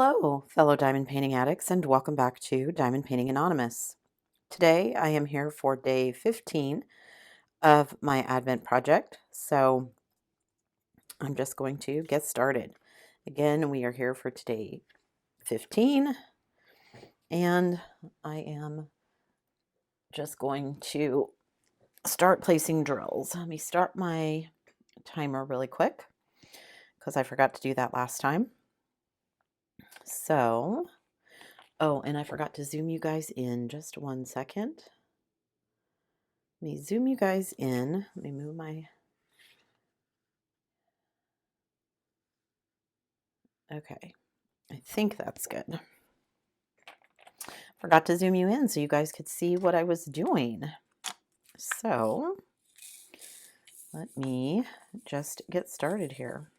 Hello, fellow diamond painting addicts, and welcome back to Diamond Painting Anonymous. Today I am here for day 15 of my Advent project, so I'm just going to get started. Again, we are here for today 15, and I am just going to start placing drills. Let me start my timer really quick because I forgot to do that last time. So, oh, and I forgot to zoom you guys in. Just 1 second. Let me zoom you guys in. Let me move my... Okay, I think that's good. Forgot to zoom you in so you guys could see what I was doing. So, let me just get started here.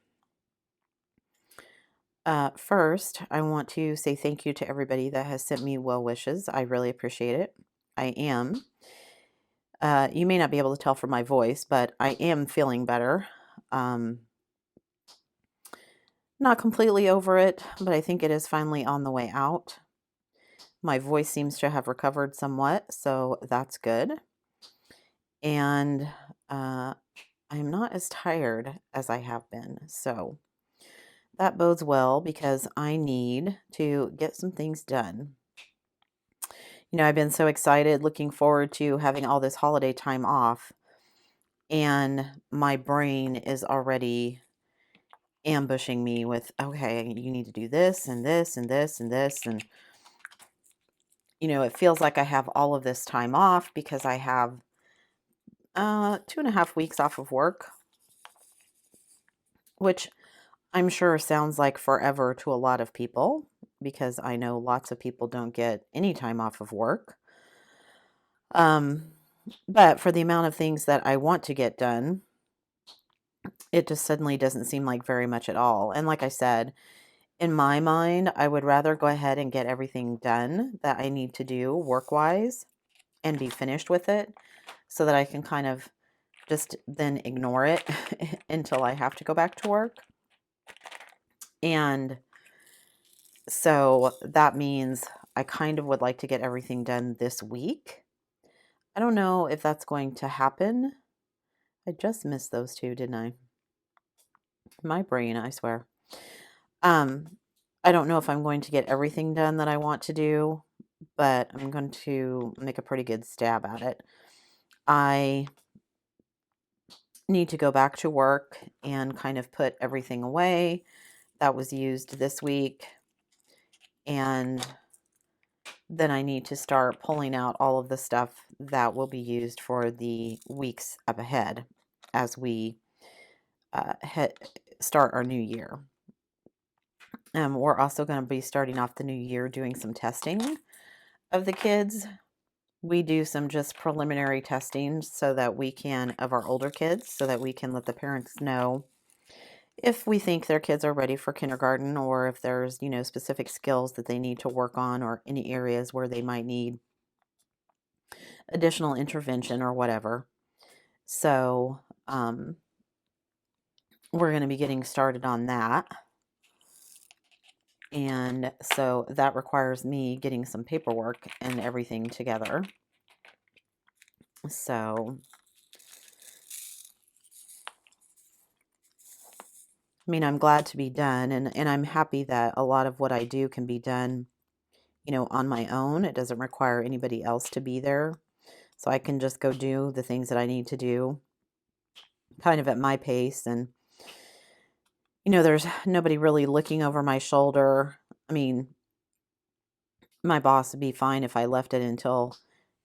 First, I want to say thank you to everybody that has sent me well wishes. I really appreciate it. I am. You may not be able to tell from my voice, but I am feeling better. Not completely over it, but I think it is finally on the way out. My voice seems to have recovered somewhat, so that's good. And I'm not as tired as I have been, so that bodes well because I need to get some things done. You know, I've been so excited, looking forward to having all this holiday time off, and my brain is already ambushing me with, okay, you need to do this and this and this and this, and you know, it feels like I have all of this time off because I have 2.5 weeks off of work, which I'm sure sounds like forever to a lot of people because I know lots of people don't get any time off of work. But for the amount of things that I want to get done, it just suddenly doesn't seem like very much at all. And like I said, in my mind, I would rather go ahead and get everything done that I need to do work-wise and be finished with it so that I can kind of just then ignore it until I have to go back to work. And so that means I kind of would like to get everything done this week. I don't know if that's going to happen. I just missed those two, didn't I? My brain, I swear. I don't know if I'm going to get everything done that I want to do, but I'm going to make a pretty good stab at it. I need to go back to work and kind of put everything away that was used this week. And then I need to start pulling out all of the stuff that will be used for the weeks up ahead as we start our new year. We're also going to be starting off the new year doing some testing of the kids. We do some just preliminary testing so that we can, of our older kids, so that we can let the parents know if we think their kids are ready for kindergarten or if there's, you know, specific skills that they need to work on or any areas where they might need additional intervention or whatever. So we're going to be getting started on that. And so that requires me getting some paperwork and everything together. So, I mean, I'm glad to be done, and I'm happy that a lot of what I do can be done, you know, on my own. It doesn't require anybody else to be there. So I can just go do the things that I need to do kind of at my pace. And, you know, there's nobody really looking over my shoulder. I mean, my boss would be fine if I left it until,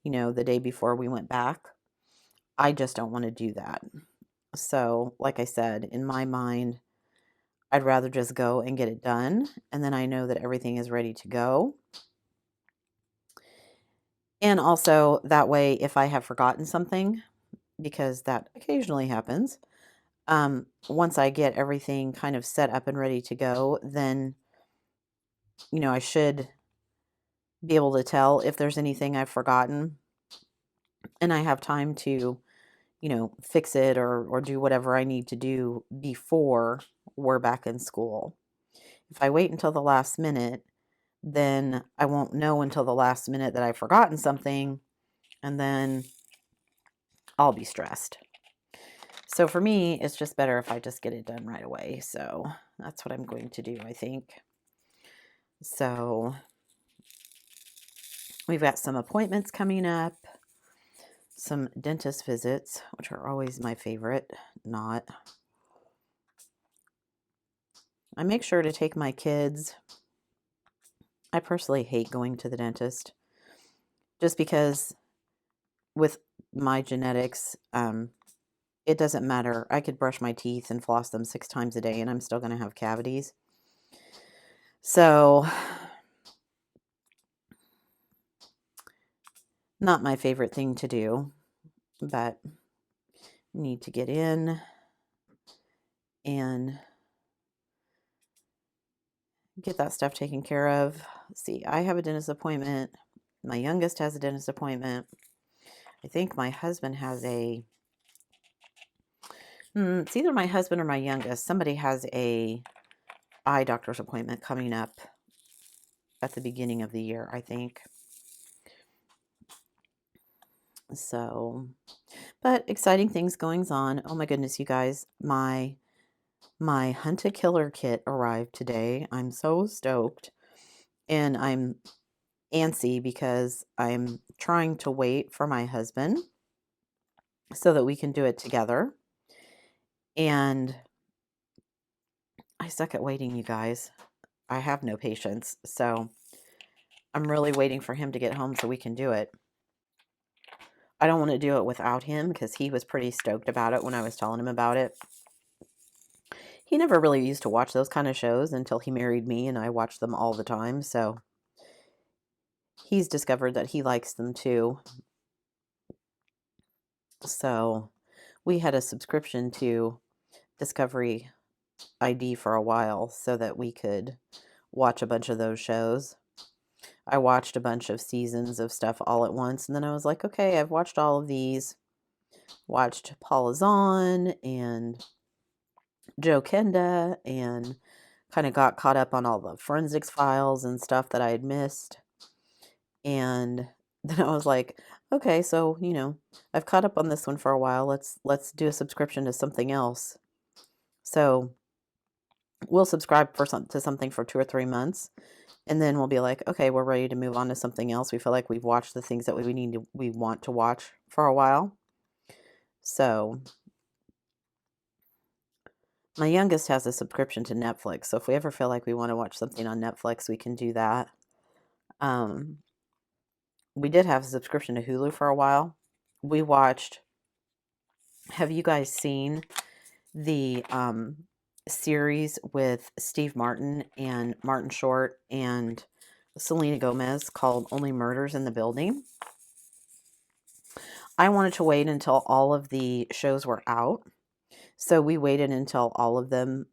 you know, the day before we went back. I just don't want to do that. So, like I said, in my mind, I'd rather just go and get it done. And then I know that everything is ready to go. And also that way, if I have forgotten something, because that occasionally happens, once I get everything kind of set up and ready to go, then, you know, I should be able to tell if there's anything I've forgotten and I have time to, you know, fix it or do whatever I need to do before we're back in school. If I wait until the last minute, then I won't know until the last minute that I've forgotten something, and then I'll be stressed. So for me, it's just better if I just get it done right away. So that's what I'm going to do, I think. So we've got some appointments coming up, some dentist visits, which are always my favorite. Not. I make sure to take my kids. I personally hate going to the dentist just because with my genetics, it doesn't matter. I could brush my teeth and floss them 6 times a day and I'm still going to have cavities. So, not my favorite thing to do, but need to get in and get that stuff taken care of. Let's see, I have a dentist appointment. My youngest has a dentist appointment. I think my husband has a, it's either my husband or my youngest. Somebody has a eye doctor's appointment coming up at the beginning of the year, I think. So, but exciting things going on. Oh my goodness, you guys, my Hunt a Killer kit arrived today. I'm so stoked. And I'm antsy because I'm trying to wait for my husband so that we can do it together. And I suck at waiting, you guys. I have no patience. So I'm really waiting for him to get home so we can do it. I don't want to do it without him because he was pretty stoked about it when I was telling him about it. He never really used to watch those kind of shows until he married me, and I watched them all the time. So he's discovered that he likes them too. So we had a subscription to Discovery ID for a while so that we could watch a bunch of those shows. I watched a bunch of seasons of stuff all at once, and then I was like, okay, I've watched all of these. Watched Paula Zahn and Joe Kenda and kind of got caught up on all the forensics files and stuff that I had missed. And then I was like, okay, so, I've caught up on this one for a while. Let's do a subscription to something else. So we'll subscribe to something for 2 or 3 months, and then we'll be like, okay, we're ready to move on to something else. We feel like we've watched the things that we want to watch for a while. So my youngest has a subscription to Netflix, so if we ever feel like we want to watch something on Netflix, we can do that. We did have a subscription to Hulu for a while. We watched, have you guys seen the series with Steve Martin and Martin Short and Selena Gomez called Only Murders in the Building? I wanted to wait until all of the shows were out. So we waited until all of them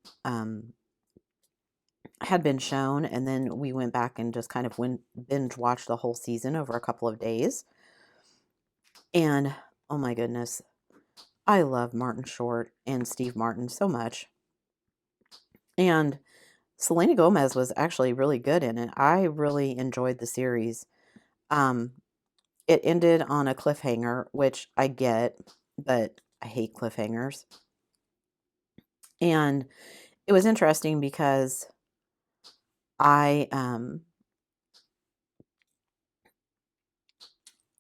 had been shown, and then we went back and just kind of binge watched the whole season over a couple of days. And oh my goodness, I love Martin Short and Steve Martin so much. And Selena Gomez was actually really good in it. I really enjoyed the series. It ended on a cliffhanger, which I get, but I hate cliffhangers. And it was interesting because I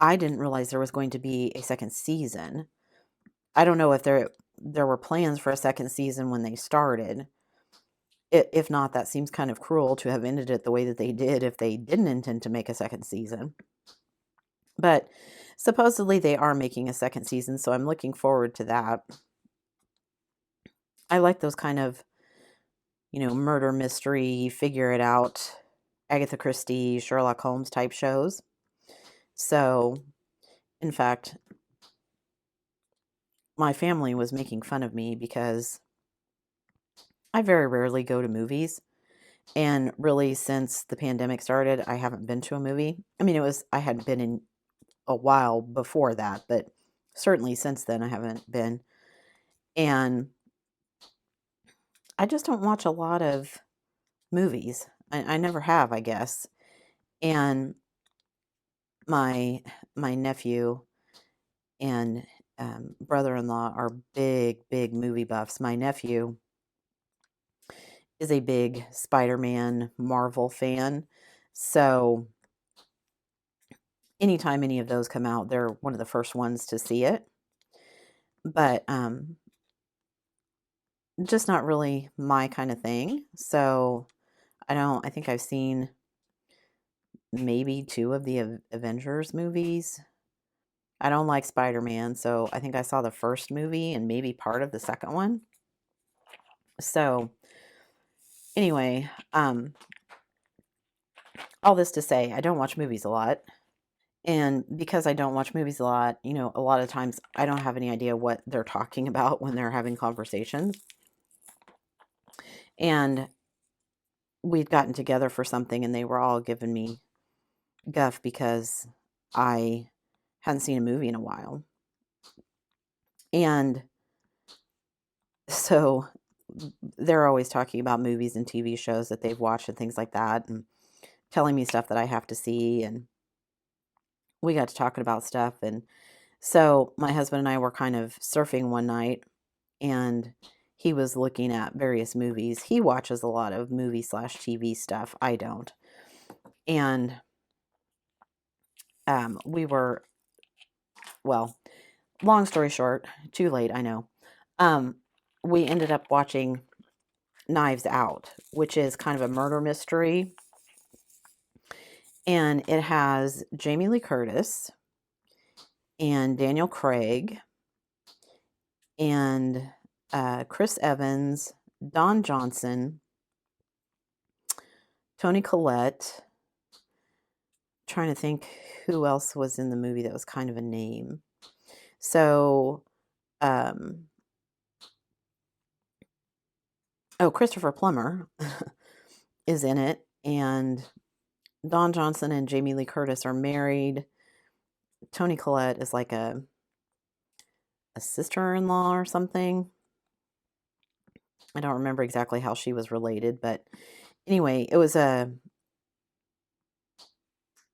didn't realize there was going to be a second season. I don't know if there were plans for a second season when they started. If not, that seems kind of cruel to have ended it the way that they did if they didn't intend to make a second season. But supposedly they are making a second season, so I'm looking forward to that. I like those kind of, murder mystery, figure it out, Agatha Christie, Sherlock Holmes type shows. So, in fact, my family was making fun of me because I very rarely go to movies. And really, since the pandemic started, I haven't been to a movie. I mean, I hadn't been in a while before that, but certainly since then, I haven't been. And I just don't watch a lot of movies. I never have, I guess. And my my nephew and brother-in-law are big, big movie buffs. My nephew is a big Spider-Man Marvel fan. So anytime any of those come out, they're one of the first ones to see it. But just not really my kind of thing. So I think I've seen maybe 2 of the Avengers movies. I don't like Spider-Man, so I think I saw the first movie and maybe part of the second one. So anyway, all this to say, I don't watch movies a lot. And because I don't watch movies a lot, a lot of times I don't have any idea what they're talking about when they're having conversations. And we'd gotten together for something and they were all giving me guff because I hadn't seen a movie in a while. And so they're always talking about movies and TV shows that they've watched and things like that, and telling me stuff that I have to see. And we got to talking about stuff. And so my husband and I were kind of surfing one night, and he was looking at various movies. He watches a lot of movie/TV stuff. I don't. And we were, well, long story short, too late, I know. We ended up watching Knives Out, which is kind of a murder mystery. And it has Jamie Lee Curtis and Daniel Craig and Chris Evans, Don Johnson, Toni Collette. Trying to think who else was in the movie that was kind of a name. So, Christopher Plummer is in it, and Don Johnson and Jamie Lee Curtis are married. Toni Collette is like a sister-in-law or something. I don't remember exactly how she was related, but anyway, it was a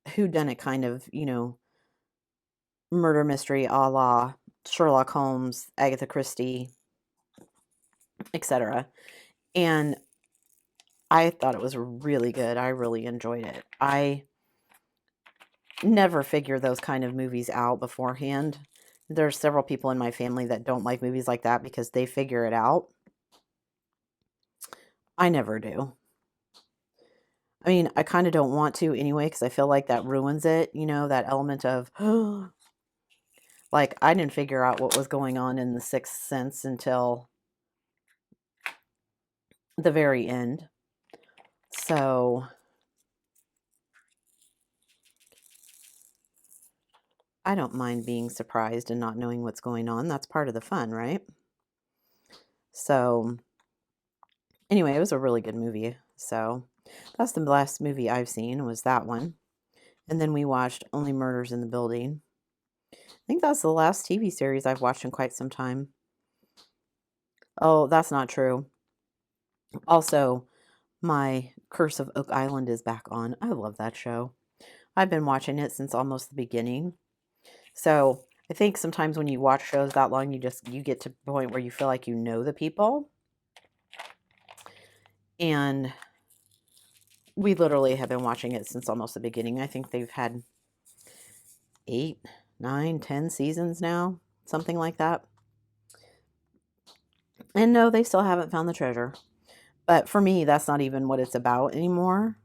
whodunit kind of, murder mystery a la Sherlock Holmes, Agatha Christie, etc. And I thought it was really good. I really enjoyed it. I never figure those kind of movies out beforehand. There's several people in my family that don't like movies like that because they figure it out. I never do. I mean, I kind of don't want to anyway because I feel like that ruins it, that element of, like, I didn't figure out what was going on in The Sixth Sense until the very end. So I don't mind being surprised and not knowing what's going on. That's part of the fun, right? So anyway, it was a really good movie. So that's the last movie I've seen, was that one. And then we watched Only Murders in the Building. I think that's the last TV series I've watched in quite some time. Oh, that's not true. Also, my Curse of Oak Island is back on. I love that show. I've been watching it since almost the beginning. So I think sometimes when you watch shows that long, you get to the point where you feel like you know the people. And we literally have been watching it since almost the beginning. I think they've had 8, 9, 10 seasons now, something like that. And no, they still haven't found the treasure. But for me, that's not even what it's about anymore.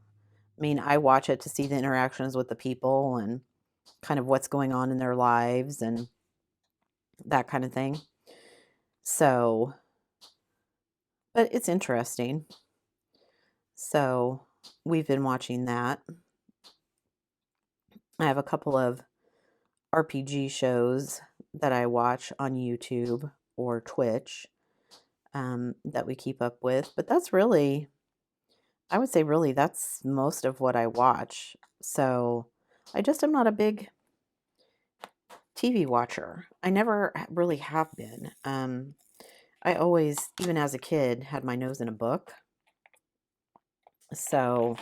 I mean, I watch it to see the interactions with the people and kind of what's going on in their lives and that kind of thing. So, but it's interesting. So, we've been watching that. I have a couple of RPG shows that I watch on YouTube or Twitch that we keep up with. But that's really, I would say, really, that's most of what I watch. So, I just am not a big TV watcher. I never really have been. I always, even as a kid, had my nose in a book. So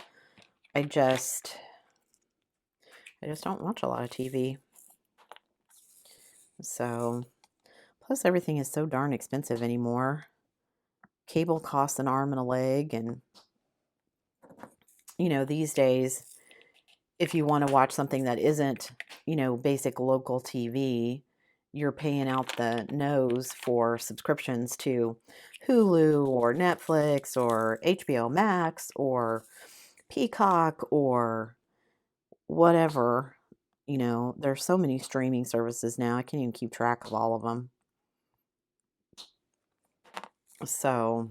I just don't watch a lot of TV. So, plus everything is so darn expensive anymore. Cable costs an arm and a leg, and these days, if you want to watch something that isn't, basic local TV, you're paying out the nose for subscriptions to Hulu or Netflix or HBO Max or Peacock or whatever. There's so many streaming services now. I can't even keep track of all of them. So,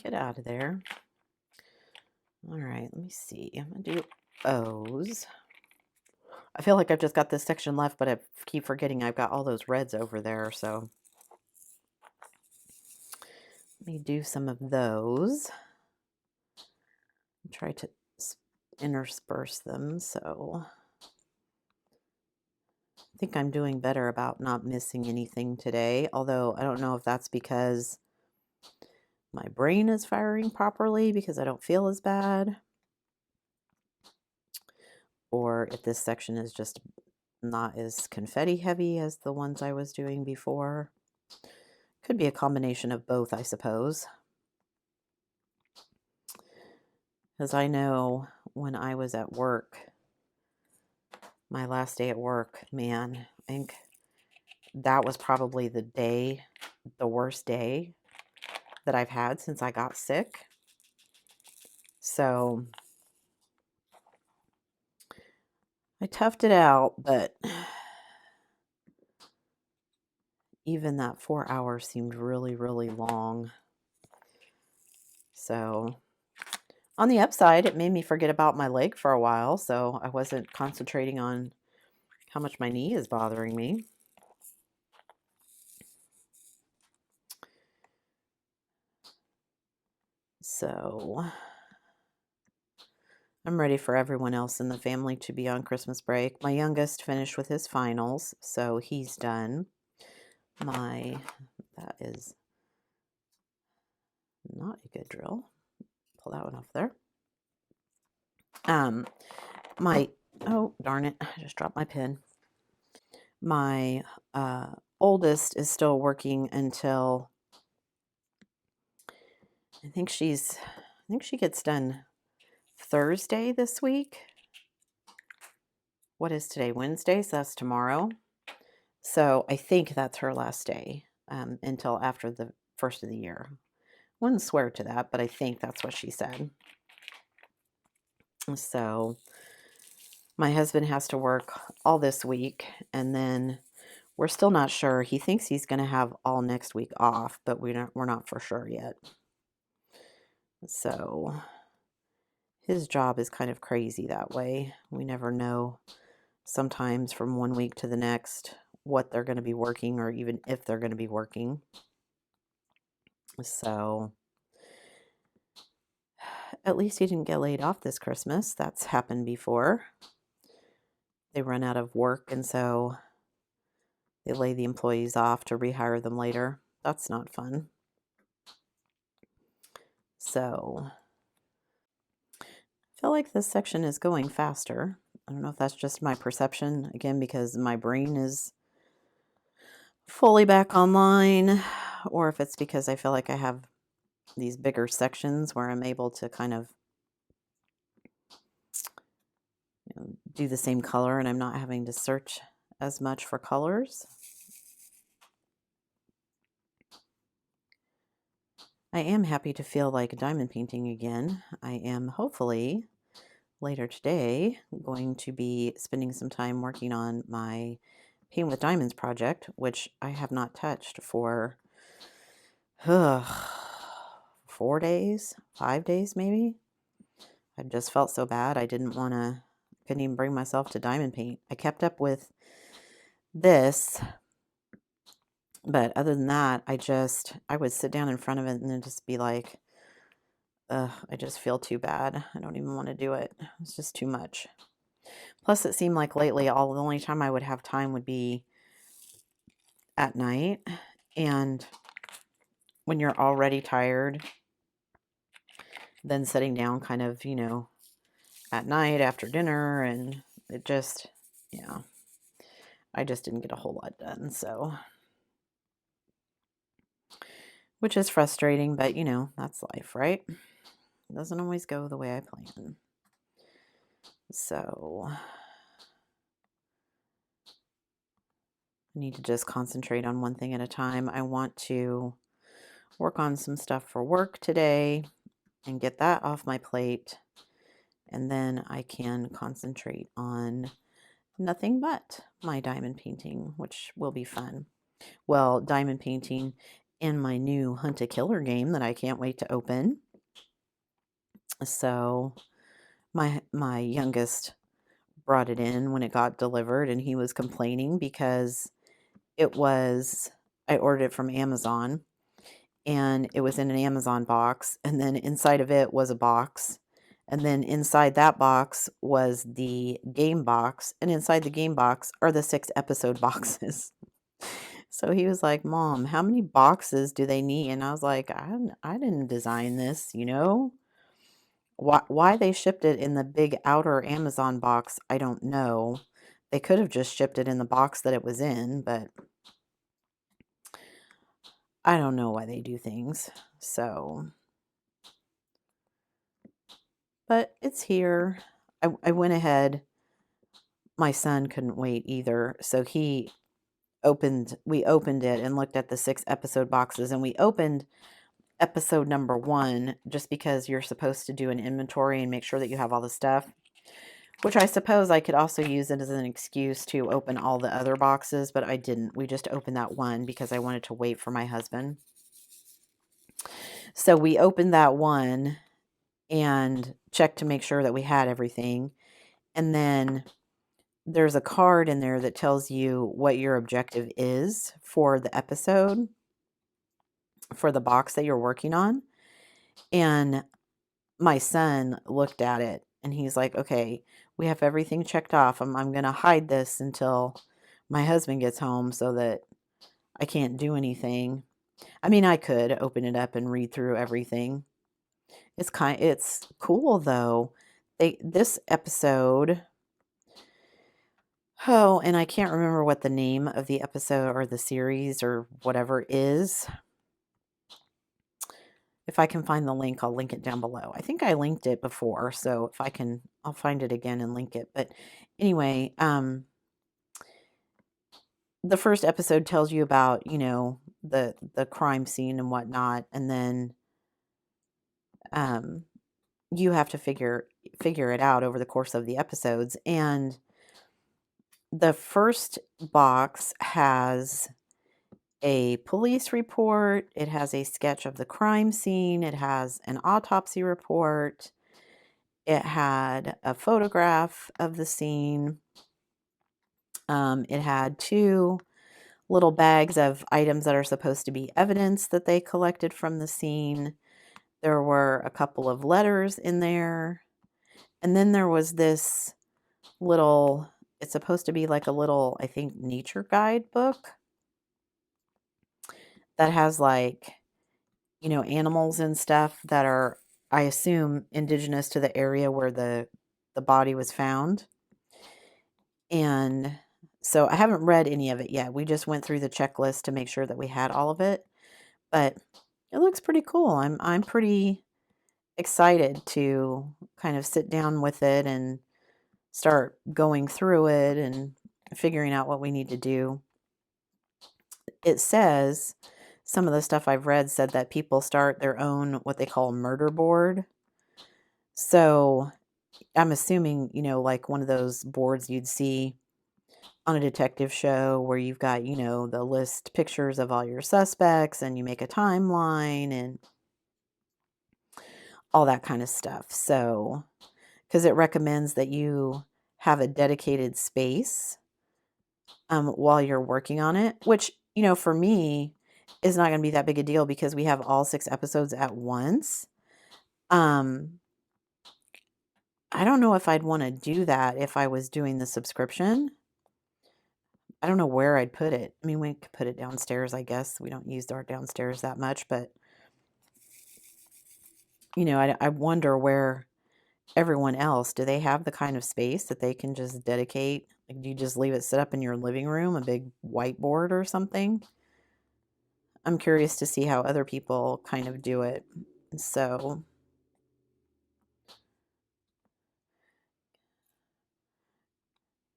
get out of there. All right, let me see. I'm going to do O's. I feel like I've just got this section left, but I keep forgetting I've got all those reds over there. So let me do some of those. Try to intersperse them. So I think I'm doing better about not missing anything today. Although I don't know if that's because my brain is firing properly because I don't feel as bad, or if this section is just not as confetti heavy as the ones I was doing before. Could be a combination of both, I suppose. Because I know when I was at work, my last day at work, man, I think that was probably the worst day that I've had since I got sick. So I toughed it out, but even that 4 hours seemed really, really long. So on the upside, it made me forget about my leg for a while, so I wasn't concentrating on how much my knee is bothering me. So I'm ready for everyone else in the family to be on Christmas break. My youngest finished with his finals, so he's done. That is not a good drill. Pull that one off there. Oh, darn it, I just dropped my pen. My oldest is still working until I think she gets done Thursday this week. What is today? Wednesday, so that's tomorrow. So I think that's her last day until after the first of the year. Wouldn't swear to that, but I think that's what she said. So my husband has to work all this week, and then we're still not sure. He thinks he's going to have all next week off, but we're not for sure yet. So his job is kind of crazy that way. We never know sometimes from one week to the next what they're going to be working, or even if they're going to be working. So at least he didn't get laid off this Christmas. That's happened before. They run out of work, and so they lay the employees off to rehire them later. That's not fun. So I feel like this section is going faster. I don't know if that's just my perception, again, because my brain is fully back online, or if it's because I feel like I have these bigger sections where I'm able to kind of do the same color and I'm not having to search as much for colors. I am happy to feel like diamond painting again. I am hopefully later today going to be spending some time working on my Paint with Diamonds project, which I have not touched for 4 days, 5 days maybe. I just felt so bad. I couldn't even bring myself to diamond paint. I kept up with this, but other than that, I would sit down in front of it and then just be like, I just feel too bad. I don't even want to do it. It's just too much. Plus, it seemed like lately, the only time I would have time would be at night. And when you're already tired, then sitting down kind of, at night after dinner, and it just, yeah, I just didn't get a whole lot done, so, which is frustrating, but that's life, right? It doesn't always go the way I plan. So I need to just concentrate on one thing at a time. I want to work on some stuff for work today and get that off my plate. And then I can concentrate on nothing but my diamond painting, which will be fun. Well, diamond painting and my new Hunt a Killer game that I can't wait to open. So my youngest brought it in when it got delivered, and he was complaining because I ordered it from Amazon, and it was in an Amazon box, and then inside of it was a box, and then inside that box was the game box, and inside the game box are the 6 episode boxes. So he was like, "Mom, how many boxes do they need?" And I was like, I didn't design this, Why they shipped it in the big outer Amazon box, I don't know. They could have just shipped it in the box that it was in, but I don't know why they do things. So, but it's here. I went ahead. My son couldn't wait either. So we opened it and looked at the 6 episode boxes, and we opened episode number 1 just because you're supposed to do an inventory and make sure that you have all the stuff, which I suppose I could also use it as an excuse to open all the other boxes, but I didn't. We just opened that one because I wanted to wait for my husband. So we opened that one and checked to make sure that we had everything. And then there's a card in there that tells you what your objective is for the episode, for the box that you're working on. And my son looked at it and he's like, "Okay, we have everything checked off. I'm going to hide this until my husband gets home so that I can't do anything." I mean, I could open it up and read through everything. It's cool though. This episode, oh, and I can't remember what the name of the episode or the series or whatever is. If I can find the link, I'll link it down below. I think I linked it before, so if I can, I'll find it again and link it. But anyway, the first episode tells you about, the crime scene and whatnot, and then you have to figure it out over the course of the episodes. And the first box has a police report, it has a sketch of the crime scene, it has an autopsy report, it had a photograph of the scene, it had 2 little bags of items that are supposed to be evidence that they collected from the scene. There were a couple of letters in there, and then there was this little, it's supposed to be like a little, I think, nature guide book that has like, animals and stuff that are, I assume, indigenous to the area where the body was found. And so I haven't read any of it yet. We just went through the checklist to make sure that we had all of it, but it looks pretty cool. I'm pretty excited to kind of sit down with it and start going through it and figuring out what we need to do. It says, some of the stuff I've read said that people start their own, what they call murder board. So I'm assuming, like one of those boards you'd see on a detective show where you've got, the list pictures of all your suspects and you make a timeline and all that kind of stuff. So, because it recommends that you have a dedicated space while you're working on it, which, for me is not going to be that big a deal because we have all 6 episodes at once. I don't know if I'd want to do that if I was doing the subscription, I don't know where I'd put it. I mean, we could put it downstairs, I guess. We don't use our downstairs that much, but, you know, I wonder where everyone else, do they have the kind of space that they can just dedicate? Like, do you just leave it set up in your living room, a big whiteboard or something? I'm curious to see how other people kind of do it. So,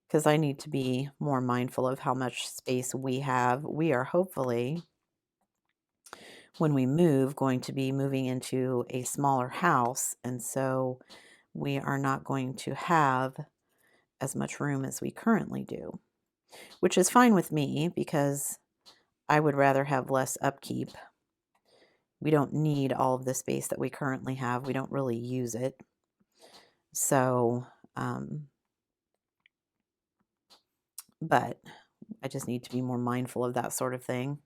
because I need to be more mindful of how much space we have. We are hopefully, when we move, going to be moving into a smaller house. And so we are not going to have as much room as we currently do, which is fine with me because I would rather have less upkeep. We don't need all of the space that we currently have. We don't really use it. So, but I just need to be more mindful of that sort of thing.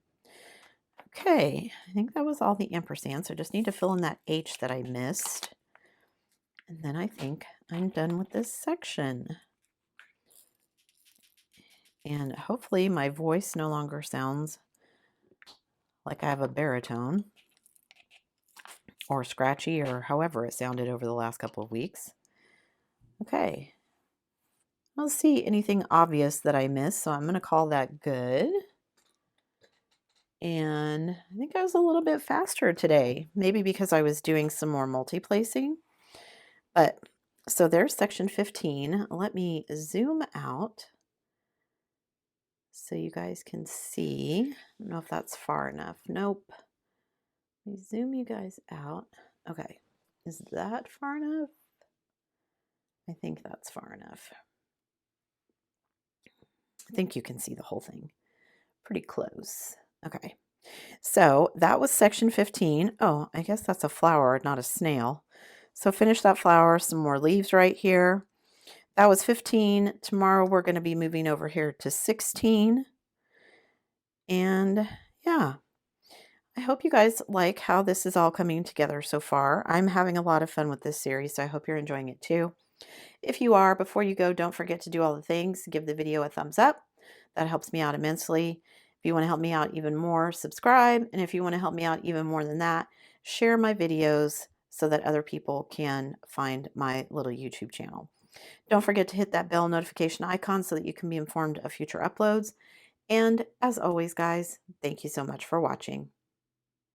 Okay, I think that was all the ampersands. I just need to fill in that H that I missed. And then I think I'm done with this section. And hopefully my voice no longer sounds like I have a baritone or scratchy or however it sounded over the last couple of weeks. Okay. I don't see anything obvious that I missed, so I'm going to call that good. And I think I was a little bit faster today, maybe because I was doing some more multi-placing. But so there's section 15. Let me zoom out so you guys can see. I don't know if that's far enough. Nope. Let me zoom you guys out. Okay. Is that far enough? I think that's far enough. I think you can see the whole thing pretty close. Okay. So that was section 15. Oh, I guess that's a flower, not a snail. So finish that flower, some more leaves right here. That was 15. Tomorrow we're going to be moving over here to 16. And yeah, I hope you guys like how this is all coming together so far. I'm having a lot of fun with this series, so I hope you're enjoying it too. If you are, before you go, don't forget to do all the things. Give the video a thumbs up. That helps me out immensely. If you want to help me out even more, subscribe. And if you want to help me out even more than that, share my videos so that other people can find my little YouTube channel. Don't forget to hit that bell notification icon so that you can be informed of future uploads. And as always, guys, thank you so much for watching.